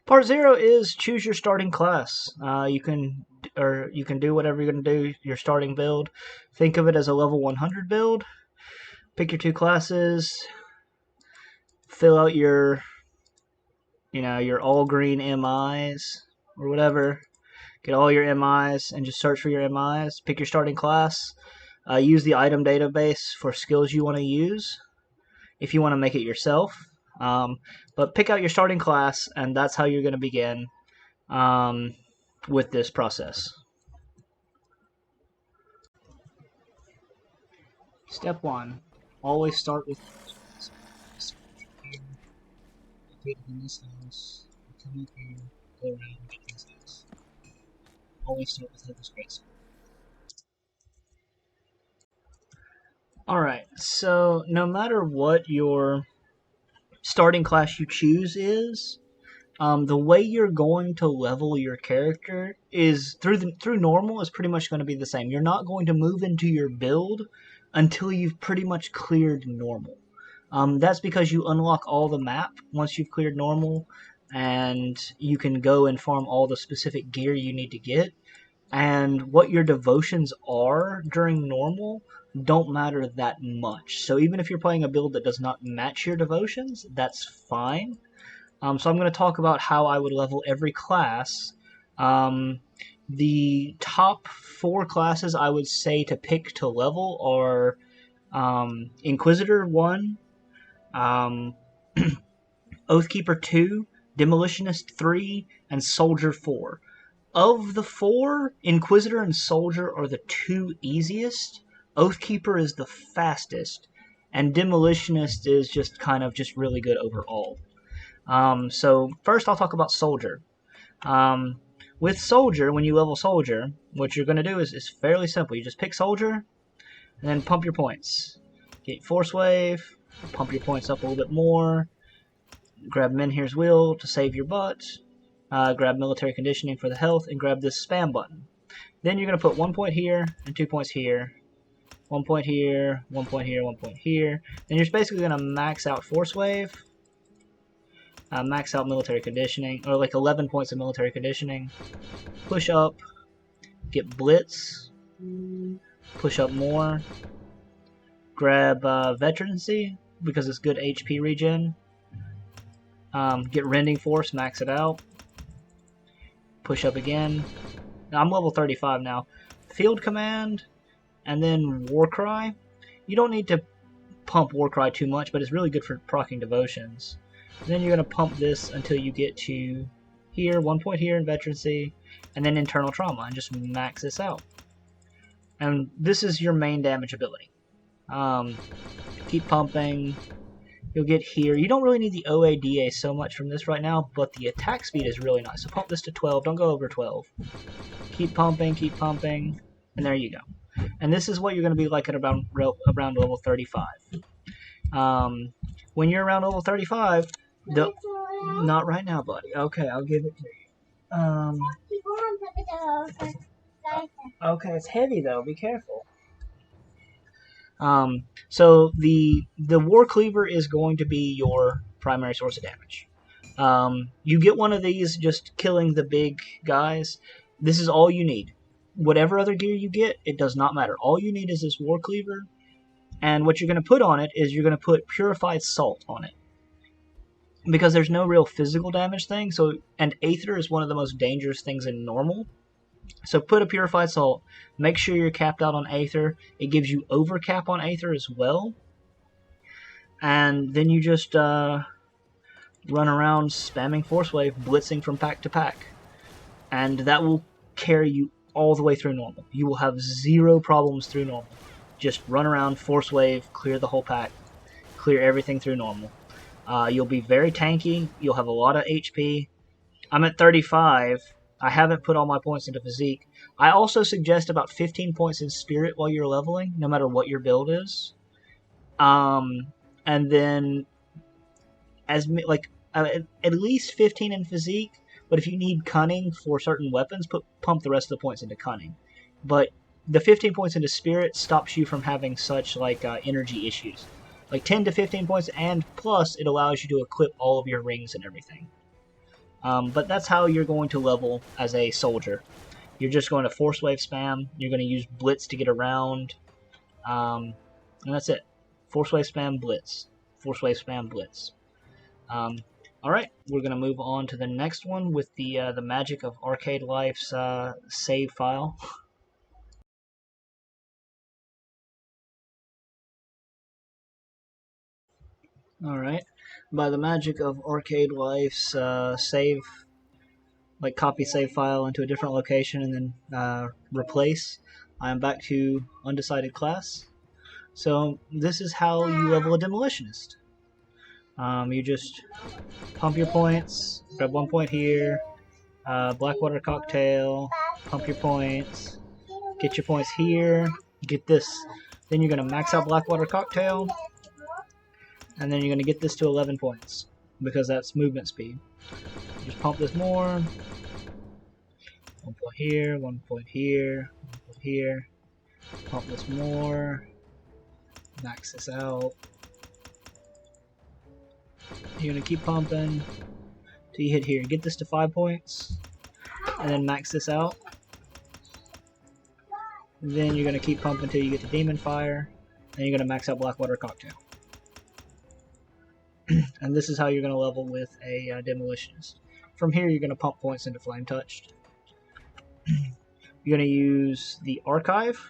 Part 0 is choose your starting class. You can do whatever you're going to do, your starting build. Think of it as a level 100 build. Pick your 2 classes. Fill out your all green MIs or whatever. Get all your MIs and just search for your MIs. Pick your starting class. Use the item database for skills you want to use if you want to make it yourself. But pick out your starting class, and that's how you're going to begin with this process. Step 1. Always start with in this house. Come up here, go around, get this house. Always start with Heather's Grace. Alright, so no matter what your starting class you choose is, the way you're going to level your character is through normal is pretty much going to be the same. You're not going to move into your build until you've pretty much cleared normal. That's because you unlock all the map once you've cleared normal, and you can go and farm all the specific gear you need to get. And what your devotions are during normal don't matter that much. So even if you're playing a build that does not match your devotions, that's fine. So I'm going to talk about how I would level every class. The top 4 classes I would say to pick to level are Inquisitor 1, Oathkeeper 2, Demolitionist 3, and Soldier 4. Of the 4, Inquisitor and Soldier are the 2 easiest. Oathkeeper is the fastest, and Demolitionist is just really good overall. So first I'll talk about Soldier. With Soldier, when you level Soldier, what you're going to do is fairly simple. You just pick Soldier, and then pump your points. Get Force Wave, pump your points up a little bit more, grab Menhir's Will to save your butt, grab Military Conditioning for the health, and grab this spam button. Then you're going to put 1 point here, and 2 points here, 1 point here, 1 point here, 1 point here. Then you're basically going to max out Force Wave, max out Military Conditioning, or like 11 points of Military Conditioning, push up, get Blitz, push up more, grab Veterancy, because it's good HP regen, get Rending Force, max it out, push up again. Now, I'm level 35 now. Field Command, and then Warcry. You don't need to pump Warcry too much, but it's really good for proccing devotions. And then you're going to pump this until you get to here, 1 point here in Veterancy, and then Internal Trauma, and just max this out. And this is your main damage ability. Keep pumping. You'll get here. You don't really need the OADA so much from this right now, but the attack speed is really nice. So pump this to 12. Don't go over 12. Keep pumping, and there you go. And this is what you're going to be like at around level 35. When you're around level 35, not right now, buddy. Okay, I'll give it to you. Okay, it's heavy though. Be careful. So the War Cleaver is going to be your primary source of damage. You get one of these just killing the big guys. This is all you need. Whatever other gear you get, it does not matter. All you need is this War Cleaver, and what you're going to put on it is you're going to put Purified Salt on it. Because there's no real physical damage thing, and Aether is one of the most dangerous things in normal. So put a Purified Salt, make sure you're capped out on Aether. It gives you overcap on Aether as well. And then you just run around spamming Force Wave, blitzing from pack to pack. And that will carry you all the way through normal. You will have 0 problems through normal. Just run around, Force Wave, clear the whole pack, clear everything through normal. You'll be very tanky, you'll have a lot of HP. I'm at 35. I haven't put all my points into Physique. I also suggest about 15 points in Spirit while you're leveling, no matter what your build is. And then at least 15 in Physique, but if you need Cunning for certain weapons, pump the rest of the points into Cunning. But the 15 points into Spirit stops you from having such energy issues. Like 10 to 15 points, and plus it allows you to equip all of your rings and everything. But that's how you're going to level as a soldier. You're just going to force wave spam. You're going to use blitz to get around, and that's it. Force wave spam blitz. Force wave spam blitz. All right, we're going to move on to the next one with the magic of Arcade Life's save file. All right, by the magic of Arcade Life's save, like copy save file into a different location and then replace, I am back to undecided class. So this is how you level a demolitionist. You just pump your points, grab 1 point here, Blackwater Cocktail, pump your points, get your points here, get this. Then you're going to max out Blackwater Cocktail, and then you're going to get this to 11 points, because that's movement speed. Just pump this more. 1 point here, 1 point here, 1 point here. Pump this more. Max this out. You're going to keep pumping till you hit here. Get this to 5 points, and then max this out. Then you're going to keep pumping until you get to Demon Fire, and you're going to max out Blackwater Cocktail. And this is how you're going to level with a Demolitionist. From here, you're going to pump points into Flame Touched. You're going to use the Archive,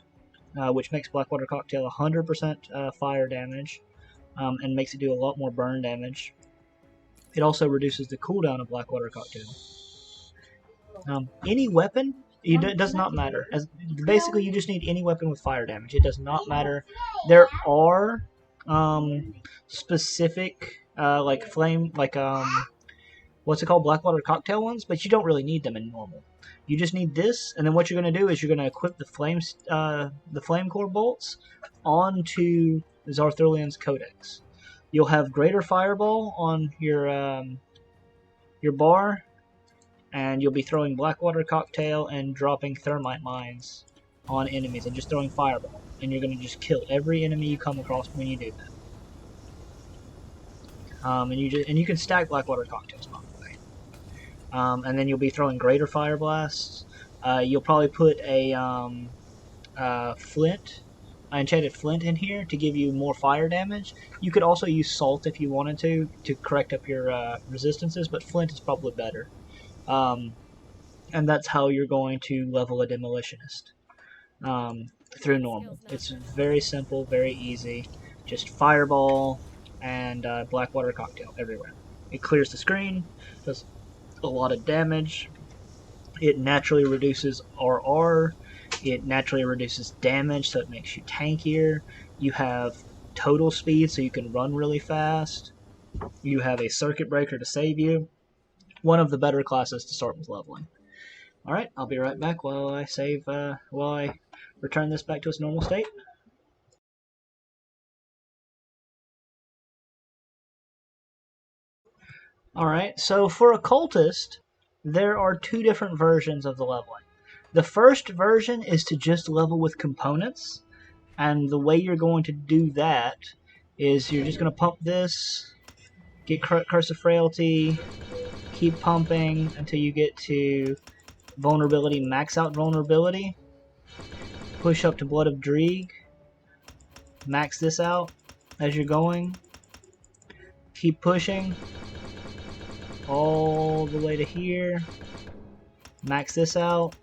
which makes Blackwater Cocktail 100% fire damage, and makes it do a lot more burn damage. It also reduces the cooldown of Blackwater Cocktail. Any weapon, it does not matter. Basically, you just need any weapon with fire damage. It does not matter. There are specific like flame, like what's it called, Blackwater Cocktail ones, but you don't really need them in normal. You just need this, and then what you're going to do is you're going to equip the flame core bolts onto Zarthulian's Codex. You'll have greater fireball on your bar, and you'll be throwing Blackwater Cocktail and dropping thermite mines on enemies, and just throwing fireball. And you're going to just kill every enemy you come across when you do that. And you can stack Blackwater Cocktails, by the way. And then you'll be throwing greater fire blasts. You'll probably put a enchanted flint in here to give you more fire damage. You could also use salt if you wanted to correct up your resistances, but flint is probably better. And that's how you're going to level a demolitionist through normal. It's very simple, very easy. Just fireball and Blackwater Cocktail everywhere. It clears the screen, does a lot of damage. It naturally reduces RR. It naturally reduces damage, so it makes you tankier. You have total speed, so you can run really fast. You have a circuit breaker to save you. One of the better classes to start with leveling. Alright, I'll be right back while I return this back to its normal state. Alright, so for Occultist, there are two different versions of the leveling. The first version is to just level with components, and the way you're going to do that is you're just going to pump this, get Curse of Frailty, keep pumping until you get to vulnerability, max out vulnerability, push up to Blood of Dreeg, max this out as you're going, keep pushing all the way to here, max this out,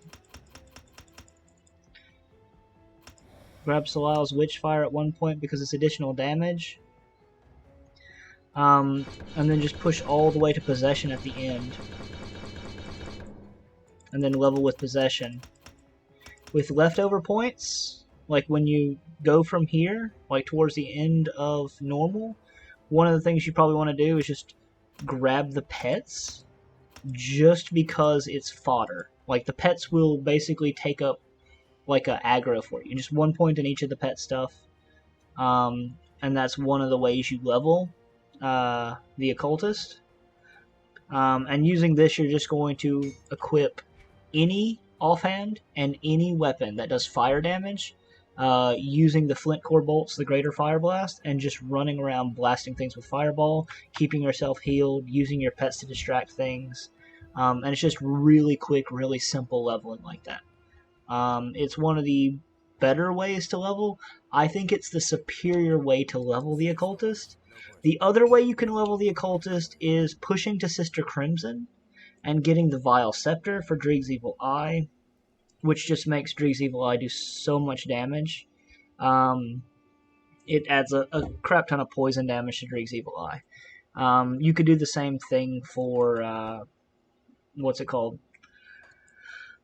grab Solal's Witchfire at 1 point because it's additional damage, and then just push all the way to Possession at the end, and then level with Possession. With leftover points, like when you go from here, like towards the end of normal, one of the things you probably want to do is just grab the pets, just because it's fodder. Like, the pets will basically take up like a aggro for you. Just 1 point in each of the pet stuff, and that's one of the ways you level the Occultist. And using this, you're just going to equip any offhand and any weapon that does fire damage, using the flint core bolts, the greater fire blast, and just running around blasting things with fireball, keeping yourself healed, using your pets to distract things. And it's just really quick, really simple leveling like that. It's one of the better ways to level. I think it's the superior way to level the Occultist. The other way you can level the Occultist is pushing to Sister Crimson and getting the Vile Scepter for Dreeg's Evil Eye, which just makes Dreeg's Evil Eye do so much damage. It adds a crap ton of poison damage to Dreeg's Evil Eye. You could do the same thing for, what's it called?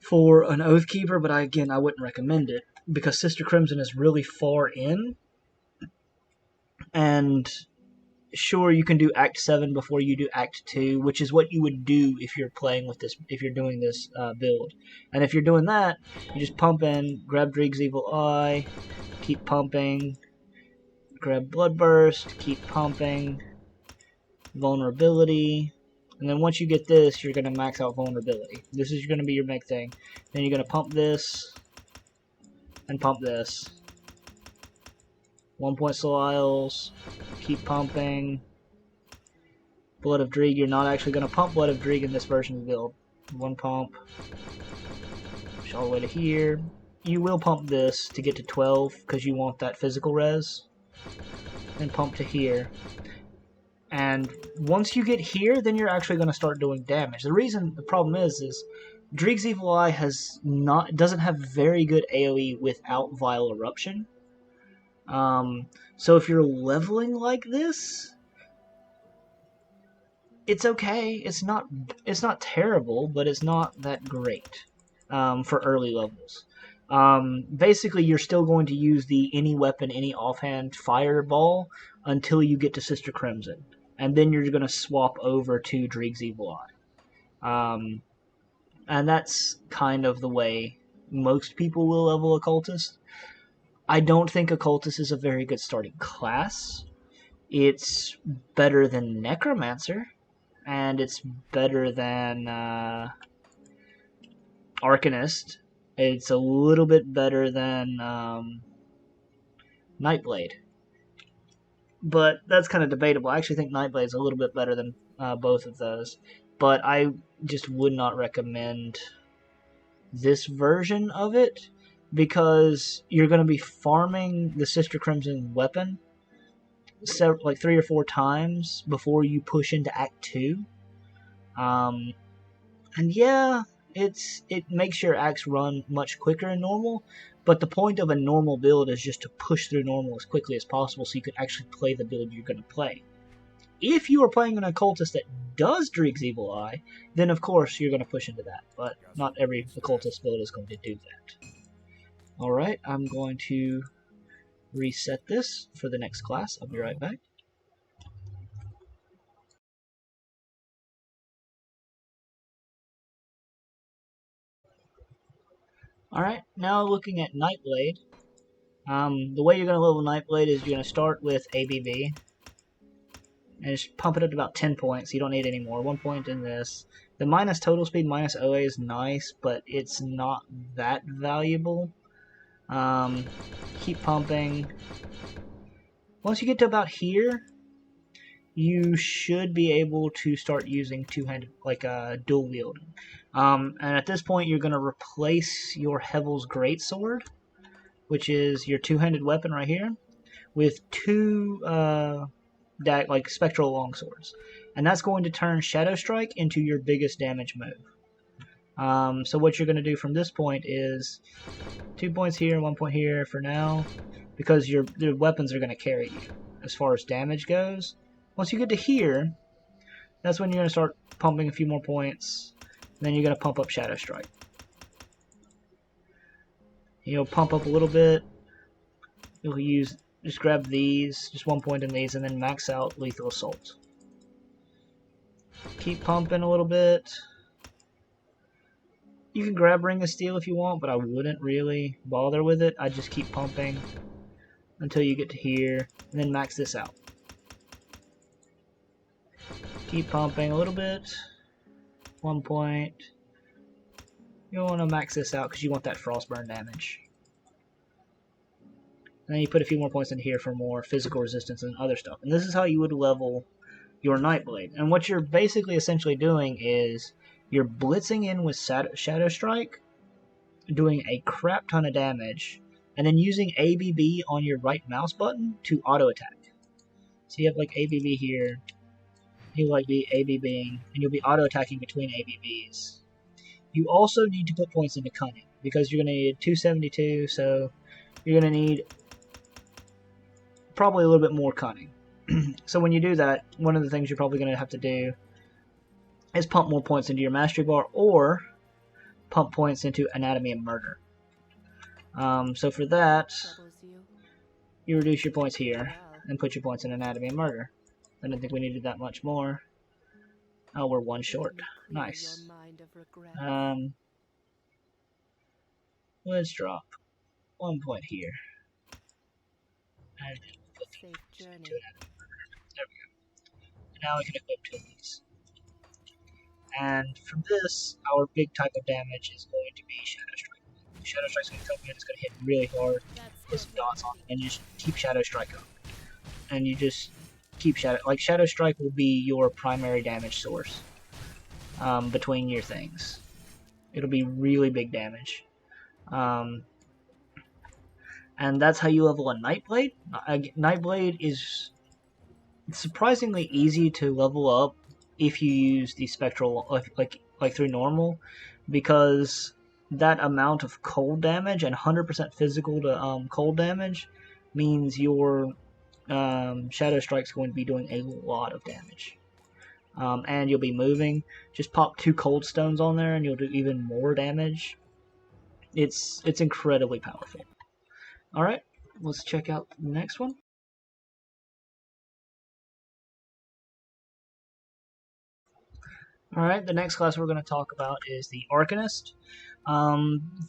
For an Oathkeeper, but I wouldn't recommend it, because Sister Crimson is really far in, and sure, you can do Act 7 before you do Act 2, which is what you would do if you're playing with this, if you're doing this build. And if you're doing that, you just pump in, grab Dreeg's Evil Eye, keep pumping, grab Bloodburst, keep pumping, Vulnerability, and then once you get this, you're going to max out Vulnerability. This is going to be your big thing. Then you're going to pump this, and pump this. 1 point Soils, keep pumping. Blood of Dreeg, you're not actually going to pump Blood of Dreeg in this version of the build. 1 pump, push all the way to here. You will pump this to get to 12, because you want that physical res. Then pump to here. And once you get here, then you're actually going to start doing damage. The problem is Dreeg's Evil Eye doesn't have very good AoE without Vile Eruption. So if you're leveling like this, it's okay. It's not terrible, but it's not that great for early levels. Basically, you're still going to use the any weapon, any offhand fireball until you get to Sister Crimson. And then you're going to swap over to Dreeg's Evil Eye. And that's kind of the way most people will level Occultist. I don't think Occultist is a very good starting class. It's better than Necromancer, and it's better than Arcanist. It's a little bit better than Nightblade. But that's kind of debatable. I actually think Nightblade is a little bit better than both of those. But I just would not recommend this version of it, because you're going to be farming the Sister Crimson weapon like 3 or 4 times before you push into Act 2. And yeah, it makes your acts run much quicker than normal, but the point of a normal build is just to push through normal as quickly as possible so you can actually play the build you're going to play. If you are playing an Occultist that does Dreeg's Evil Eye, then of course you're going to push into that, but not every Occultist build is going to do that. Alright, I'm going to reset this for the next class. I'll be right back. Alright, now looking at Nightblade. The way you're going to level Nightblade is you're going to start with ABB. And just pump it up to about 10 points. You don't need any more. 1 point in this. The minus total speed, minus OA is nice, but it's not that valuable. Keep pumping. Once you get to about here, you should be able to start using two-handed, like dual wielding. And at this point, you're going to replace your Hevel's Greatsword, which is your two-handed weapon right here, with 2 like spectral longswords, and that's going to turn Shadow Strike into your biggest damage move. So what you're going to do from this point is 2 points here, 1 point here for now, because your weapons are going to carry you as far as damage goes. Once you get to here, that's when you're going to start pumping a few more points. And then you're going to pump up Shadow Strike. You'll pump up a little bit. You'll just grab these, just 1 point in these, and then max out Lethal Assault. Keep pumping a little bit. You can grab Ring of Steel if you want, but I wouldn't really bother with it. I'd just keep pumping until you get to here, and then max this out. Keep pumping a little bit. 1 point. You want to max this out because you want that Frostburn damage. And then you put a few more points in here for more physical resistance and other stuff. And this is how you would level your Nightblade. And what you're basically essentially doing is you're blitzing in with Shadow Strike, doing a crap ton of damage, and then using ABB on your right mouse button to auto attack. So you have like ABB here, you'll like be ABBing, and you'll be auto attacking between ABBs. You also need to put points into Cunning, because you're going to need 272, so you're going to need probably a little bit more Cunning. So when you do that, one of the things you're probably going to have to do is pump more points into your Mastery Bar, or pump points into Anatomy of Murder. So for that, you reduce your points here, and put your points in Anatomy of Murder. I didn't think we needed that much more. Oh, we're one short. Nice. Let's drop 1 point here. And put 2 points into Anatomy of Murder. There we go. Now we can equip 2 of these. And from this, our big type of damage is going to be Shadow Strike. Shadow Strike's going to come in, it's going to hit really hard, put some dots on it, and you just keep Shadow Strike up. And you just keep Shadow Strike will be your primary damage source between your things. It'll be really big damage. And that's how you level a Nightblade. Nightblade is surprisingly easy to level up if you use the spectral, like through normal, because that amount of cold damage and 100% physical to cold damage means your Shadow Strike's going to be doing a lot of damage. And you'll be moving. Just pop 2 cold stones on there and you'll do even more damage. It's incredibly powerful. Alright, let's check out the next one. Alright, the next class we're going to talk about is the Arcanist.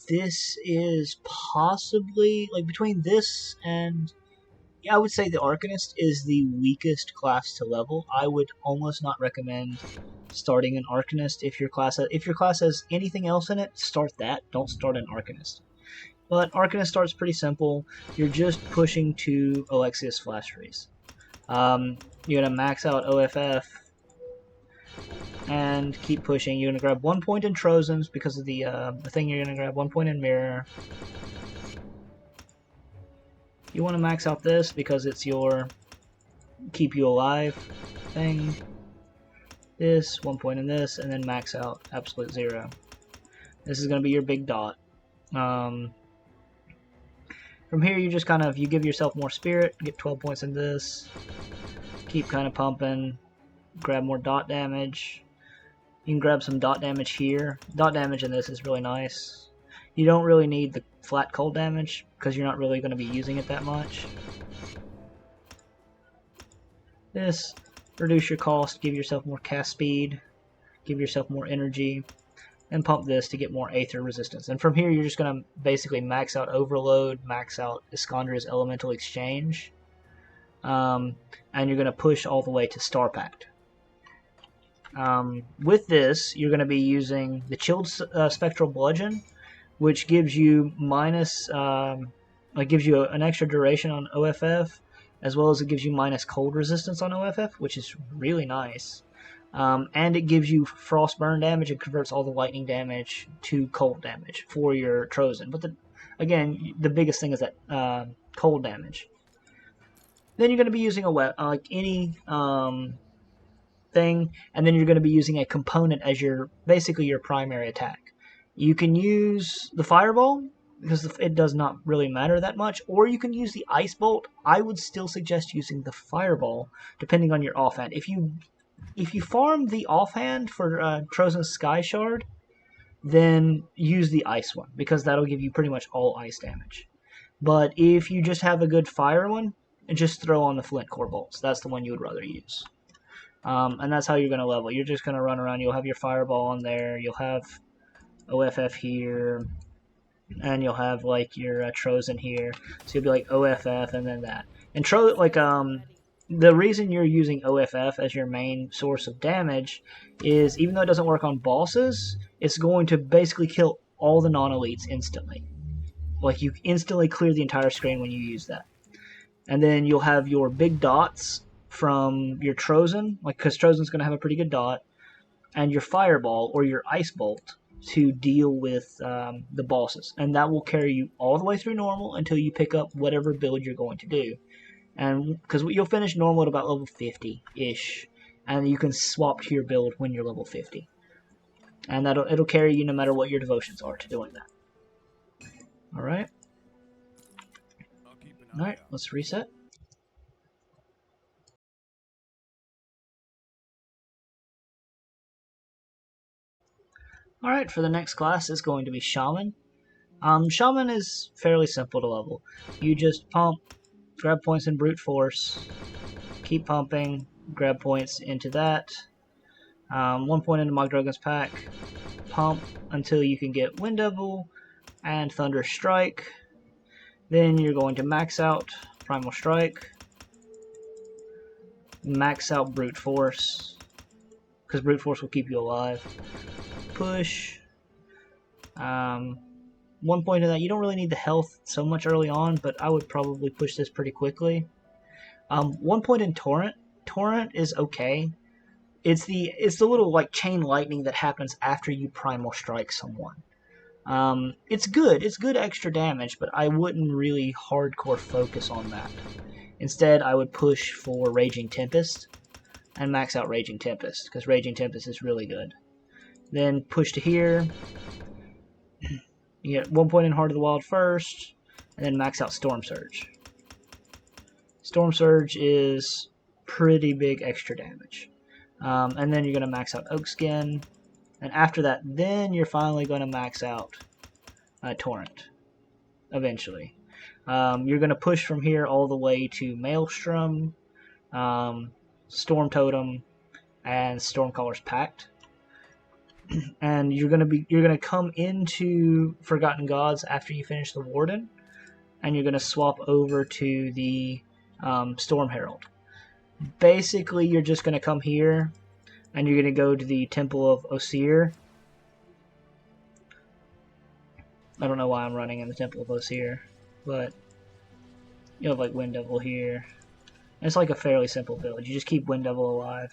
This is possibly, like, between this and... yeah, I would say the Arcanist is the weakest class to level. I would almost not recommend starting an Arcanist. If your class has anything else in it, start that. Don't start an Arcanist. But Arcanist starts pretty simple. You're just pushing 2 Alexius Flash Freeze. You're going to max out OFF and keep pushing. You're going to grab 1 point in Trojans because of the thing. You're going to grab 1 point in Mirror. You want to max out this because it's your keep you alive thing. This, 1 point in this, and then max out Absolute 0. This is going to be your big dot. From here, you just kind of, you give yourself more spirit, get 12 points in this, keep kind of pumping, grab more dot damage. You can grab some dot damage here. Dot damage in this is really nice. You don't really need the flat cold damage because you're not really going to be using it that much. This, reduce your cost, give yourself more cast speed, give yourself more energy, and pump this to get more Aether resistance. And from here, you're just going to basically max out Overload, max out Iskandra's Elemental Exchange, and you're going to push all the way to Star Pact. With this, you're going to be using the Chilled Spectral Bludgeon, which gives you minus, gives you an extra duration on OFF, as well as it gives you minus cold resistance on OFF, which is really nice. And it gives you frost burn damage and converts all the lightning damage to cold damage for your Trozen. But again, the biggest thing is that cold damage. Then you're going to be using any thing, and then you're going to be using a component as basically your primary attack. You can use the Fireball, because it does not really matter that much, or you can use the Ice Bolt. I would still suggest using the Fireball, depending on your offhand. If you farm the offhand for Trozen's Sky Shard, then use the Ice one, because that'll give you pretty much all ice damage. But if you just have a good fire one, just throw on the Flint Core Bolts. That's the one you would rather use. And that's how you're going to level. You're just going to run around. You'll have your Fireball on there. You'll have OFF here. And you'll have like your Trozen here. So you'll be like OFF and then that. And the reason you're using OFF as your main source of damage is, even though it doesn't work on bosses, it's going to basically kill all the non-elites instantly. Like, you instantly clear the entire screen when you use that. And then you'll have your big dots from your Trozen, because Trozen's going to have a pretty good dot. and your fireball or your ice bolt to deal with the bosses, and that will carry you all the way through normal until you pick up whatever build you're going to do. And because you'll finish normal at about level 50-ish, and you can swap to your build when you're level 50, and it'll carry you no matter what your devotions are to doing that. All right. All right. Let's reset. Alright, for the next class is going to be Shaman. Shaman is fairly simple to level. You just pump, grab points in brute force, keep pumping, grab points into that, 1 point into Mogdrogan's pack, pump until you can get Wind Devil and Thunder Strike. Then you're going to max out Primal Strike, max out brute force, because brute force will keep you alive. Push. 1 point of that. You don't really need the health so much early on, but I would probably push this pretty quickly. 1 point in Torrent. Torrent is okay. It's the little like chain lightning that happens after you primal strike someone. It's good. It's good extra damage, but I wouldn't really hardcore focus on that. Instead, I would push for Raging Tempest and max out Raging Tempest, because Raging Tempest is really good. Then push to here. You get 1 point in Heart of the Wild first, and then max out Storm Surge. Storm Surge is pretty big extra damage. And then you're going to max out Oak Skin. And after that, then you're finally going to max out Torrent, eventually. You're going to push from here all the way to Maelstrom, Storm Totem, and Stormcaller's Pact. And you're gonna come into Forgotten Gods after you finish the Warden, and you're gonna swap over to the Storm Herald. Basically, you're just gonna come here, and you're gonna go to the Temple of Osir. I don't know why I'm running in the Temple of Osir, but you have like Wind Devil here. And it's like a fairly simple build. You just keep Wind Devil alive.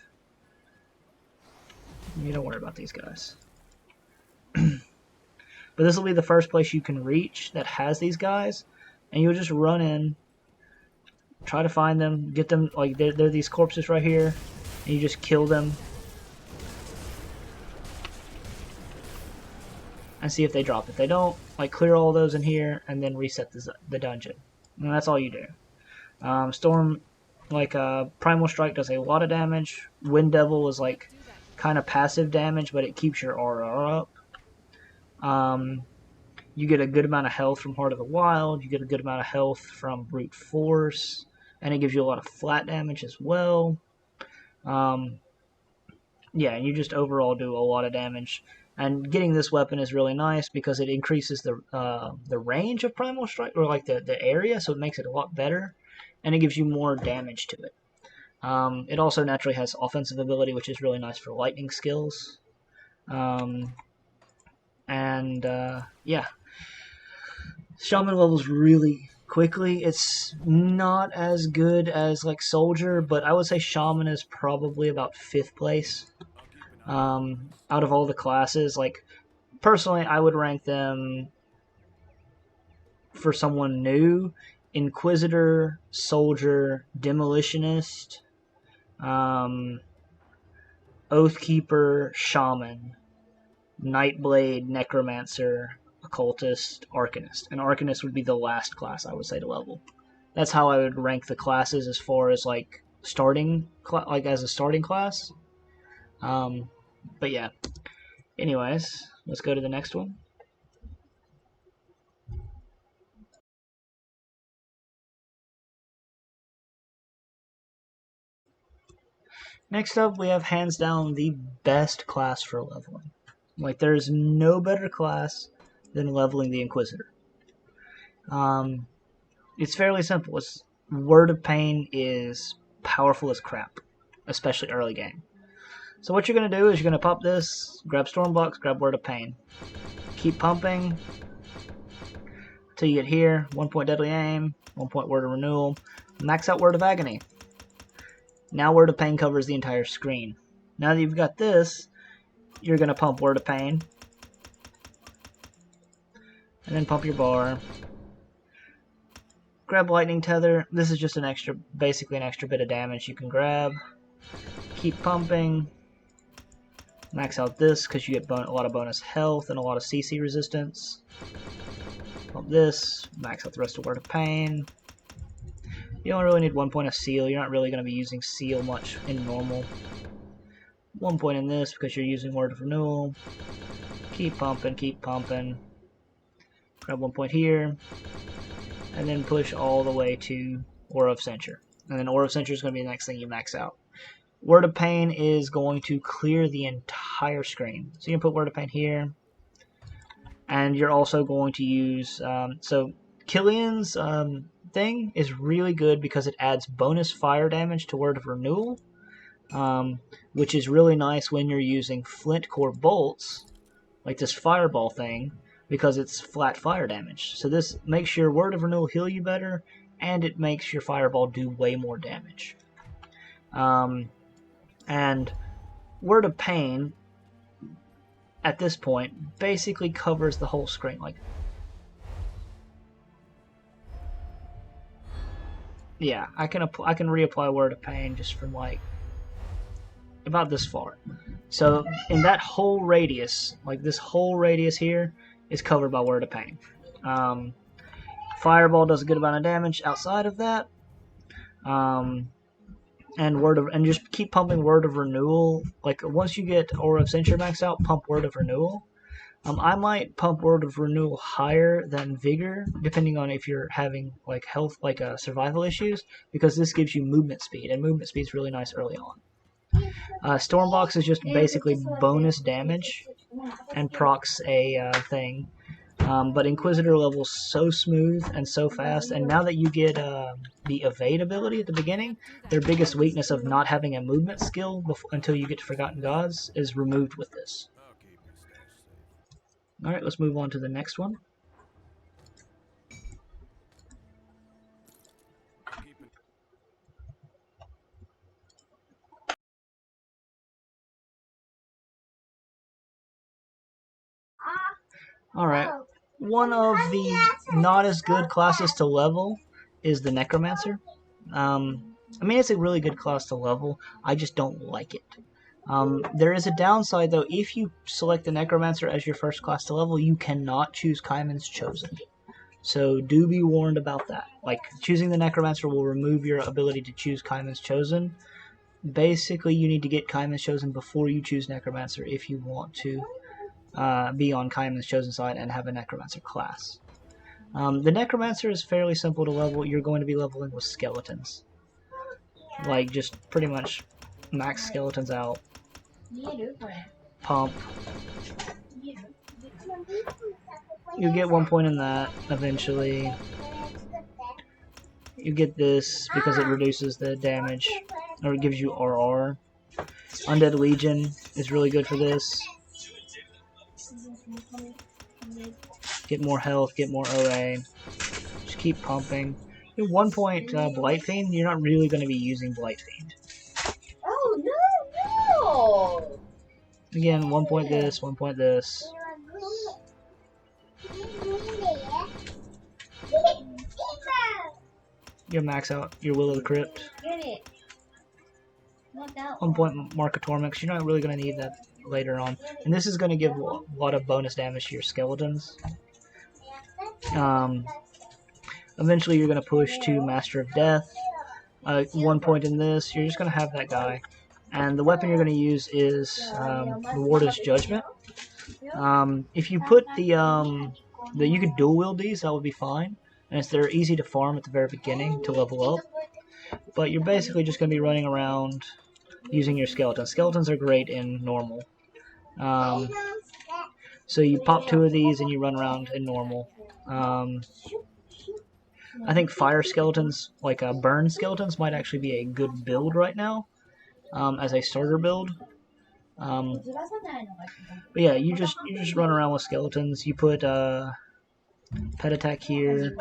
You don't worry about these guys. But this will be the first place you can reach that has these guys, and you'll just run in, try to find them, get them, like they're these corpses right here, and you just kill them and see if they drop. If they don't, like clear all those in here and then reset the dungeon, and that's all you do. Storm, like Primal Strike does a lot of damage. Wind Devil is like kind of passive damage, but it keeps your RR up. You get a good amount of health from Heart of the Wild. You get a good amount of health from Brute Force, and it gives you a lot of flat damage as well. Yeah, and you just overall do a lot of damage. And getting this weapon is really nice because it increases the range of Primal Strike, or like the area, so it makes it a lot better, and it gives you more damage to it. It also naturally has offensive ability, which is really nice for lightning skills. Yeah. Shaman levels really quickly. It's not as good as like Soldier, but I would say Shaman is probably about 5th place. Out of all the classes, like personally I would rank them, for someone new, Inquisitor, Soldier, Demolitionist, Oathkeeper, Shaman, Nightblade, Necromancer, Occultist, Arcanist. And Arcanist would be the last class I would say to level. That's how I would rank the classes as far as like starting, like as a starting class. But yeah. Anyways, let's go to the next one. Next up, we have hands down the best class for leveling. Like, there's no better class than leveling the Inquisitor. It's fairly simple. Word of Pain is powerful as crap, especially early game. So what you're going to do is you're going to pop this, grab Stormbox, grab Word of Pain. Keep pumping until you get here. 1 point Deadly Aim, 1 point Word of Renewal, max out Word of Agony. Now Word of Pain covers the entire screen. Now that you've got this, you're going to pump Word of Pain. And then pump your bar. Grab Lightning Tether. This is just an extra, basically an extra bit of damage you can grab. Keep pumping. Max out this because you get a lot of bonus health and a lot of CC resistance. Pump this. Max out the rest of Word of Pain. You don't really need 1 point of Seal. You're not really going to be using Seal much in normal. 1 point in this because you're using Word of Renewal. Keep pumping, keep pumping. Grab 1 point here. And then push all the way to Aura of Censure. And then Aura of Censure is going to be the next thing you max out. Word of Pain is going to clear the entire screen. So you can put Word of Pain here. And you're also going to use... so Killian's thing is really good because it adds bonus fire damage to Word of Renewal. Which is really nice when you're using Flint Core bolts, like this fireball thing, because it's flat fire damage. So this makes your Word of Renewal heal you better, and it makes your fireball do way more damage. And Word of Pain, at this point, basically covers the whole screen. Like, yeah, I can reapply Word of Pain just from like about this far. So in that whole radius, like this whole radius here, is covered by Word of Pain. Fireball does a good amount of damage outside of that. And just keep pumping Word of Renewal. Like once you get Aura of Censure maxed out, pump Word of Renewal. I might pump Word of Renewal higher than Vigor, depending on if you're having like health, like survival issues, because this gives you movement speed, and movement speed is really nice early on. Stormbox is just basically bonus damage and procs a thing. But Inquisitor levels so smooth and so fast, and now that you get the evade ability at the beginning, their biggest weakness of not having a movement skill until you get to Forgotten Gods is removed with this. Alright, let's move on to the next one. Alright, one of the not as good classes to level is the Necromancer. I mean, it's a really good class to level, I just don't like it. There is a downside though. If you select the Necromancer as your first class to level, you cannot choose Kaiman's Chosen. So do be warned about that. Like, choosing the Necromancer will remove your ability to choose Kaiman's Chosen. Basically, you need to get Kaiman's Chosen before you choose Necromancer if you want to be on Kaiman's Chosen side and have a Necromancer class. The Necromancer is fairly simple to level. You're going to be leveling with skeletons. Like, just pretty much max skeletons out. Pump. You get 1 point in that eventually. You get this because it reduces the damage, or it gives you RR. Undead Legion is really good for this. Get more health, get more OA. Just keep pumping. 1 point Blight Fiend, you're not really going to be using Blight Fiend. Oh, no! Again, 1 point this, 1 point this. You max out your Will of the Crypt. 1 point Mark of Torment, because you're not really going to need that later on. And this is going to give a lot of bonus damage to your skeletons. Eventually you're going to push to Master of Death. 1 point in this, you're just going to have that guy. And the weapon you're going to use is the Warder's Judgment. If you put you could dual wield these, that would be fine. And they're easy to farm at the very beginning to level up. But you're basically just going to be running around using your skeletons. Skeletons are great in normal. So you pop 2 of these and you run around in normal. I think fire skeletons, like burn skeletons, might actually be a good build right now, as a starter build. But yeah, you just run around with skeletons. You put pet attack here.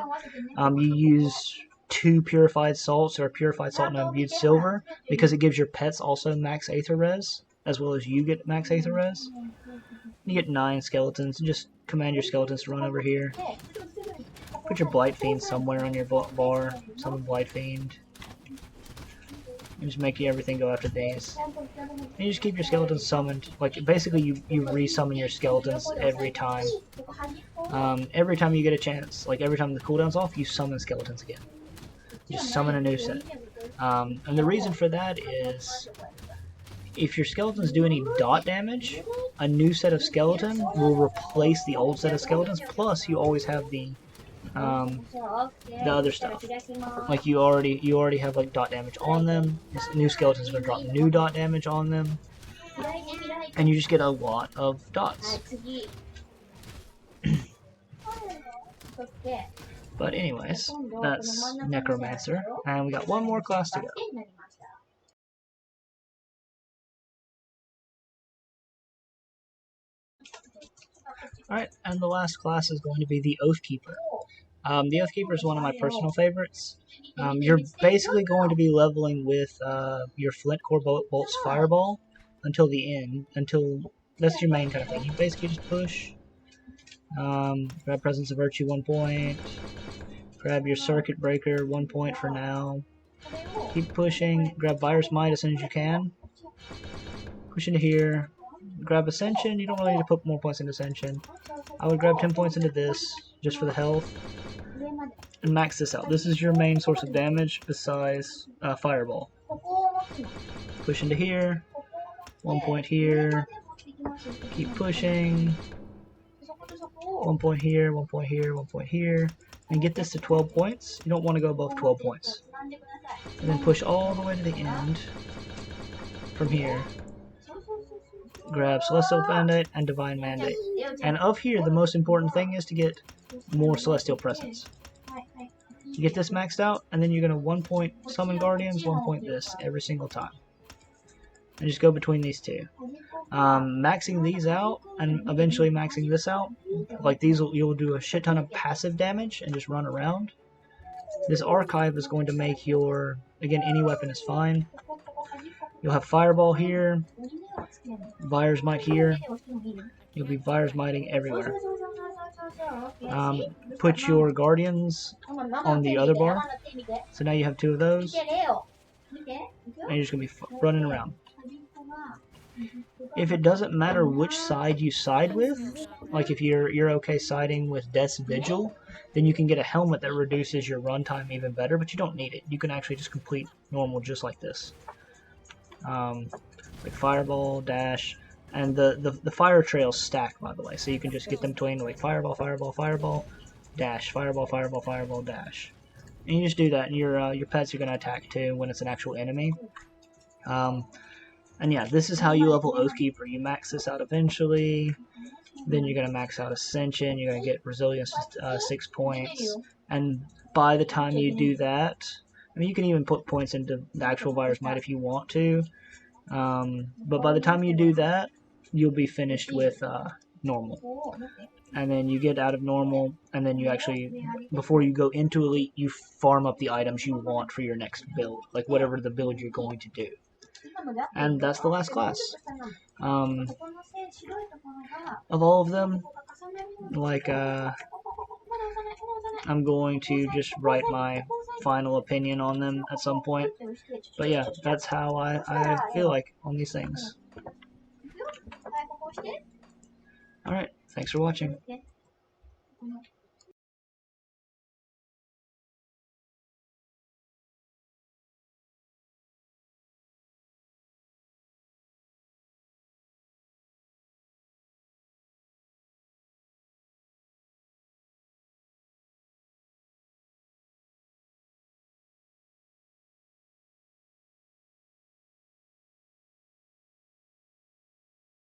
You use 2 purified salts or purified salt and imbued silver because it gives your pets also max aether res. as well as you get max Aether Res. You get 9 skeletons. Just command your skeletons to run over here. Put your Blight Fiend somewhere on your bar. Summon Blight Fiend. And just make everything go after these. And you just keep your skeletons summoned. Like, basically, you re-summon your skeletons every time. Every time you get a chance. Like, every time the cooldown's off, you summon skeletons again. You just summon a new set. And the reason for that is, if your skeletons do any dot damage, a new set of skeleton will replace the old set of skeletons, plus you always have the other stuff. Like you already have like dot damage on them. This new skeleton's gonna drop new dot damage on them, and you just get a lot of dots. But anyways, that's Necromancer, and we got one more class to go. Alright, and the last class is going to be the Oathkeeper. The Oathkeeper is one of my personal favorites. You're basically going to be leveling with your Flint Core Bolt's Fireball until the end. That's your main kind of thing. You basically just push. Grab Presence of Virtue 1 point. Grab your Circuit Breaker 1 point for now. Keep pushing. Grab Virus Might as soon as you can. Push into here. Grab Ascension. You don't really need to put more points into Ascension. I would grab 10 points into this, just for the health. And max this out. This is your main source of damage besides Fireball. Push into here. 1 point here. Keep pushing. 1 point here, 1 point here, 1 point here. And get this to 12 points. You don't want to go above 12 points. And then push all the way to the end. From here. Grab Celestial Mandate and Divine Mandate. And of here, the most important thing is to get more Celestial Presence. You get this maxed out, and then you're going to 1 point Summon Guardians, 1 point this, every single time. And just go between these two. Maxing these out, and eventually maxing this out, like these, you'll do a shit ton of passive damage and just run around. This Archive is going to make your, again, any weapon is fine. You'll have Fireball here, Virus Might here. You'll be Virus Mighting everywhere. Put your Guardians on the other bar. So now you have 2 of those. And you're just going to be running around. If it doesn't matter which side you side with, like if you're okay siding with Death's Vigil, then you can get a helmet that reduces your runtime even better, but you don't need it. You can actually just complete normal just like this. Like Fireball, Dash, and the fire trails stack, by the way, so you can just get them between like Fireball, Fireball, Fireball, Dash, Fireball, Fireball, Fireball, Dash. And you just do that, and your pets are going to attack too when it's an actual enemy. And yeah, this is how you level Oathkeeper. You max this out eventually, then you're going to max out Ascension, you're going to get Resilience 6 points, and by the time you do that, I mean, you can even put points into the actual Virus Might if you want to, but by the time you do that, you'll be finished with normal. And then you get out of normal, and then you actually, before you go into Elite, you farm up the items you want for your next build, like whatever the build you're going to do. And that's the last class. Of all of them, like, I'm going to just write my final opinion on them at some point. But yeah, that's how I feel like on these things. Alright, thanks for watching.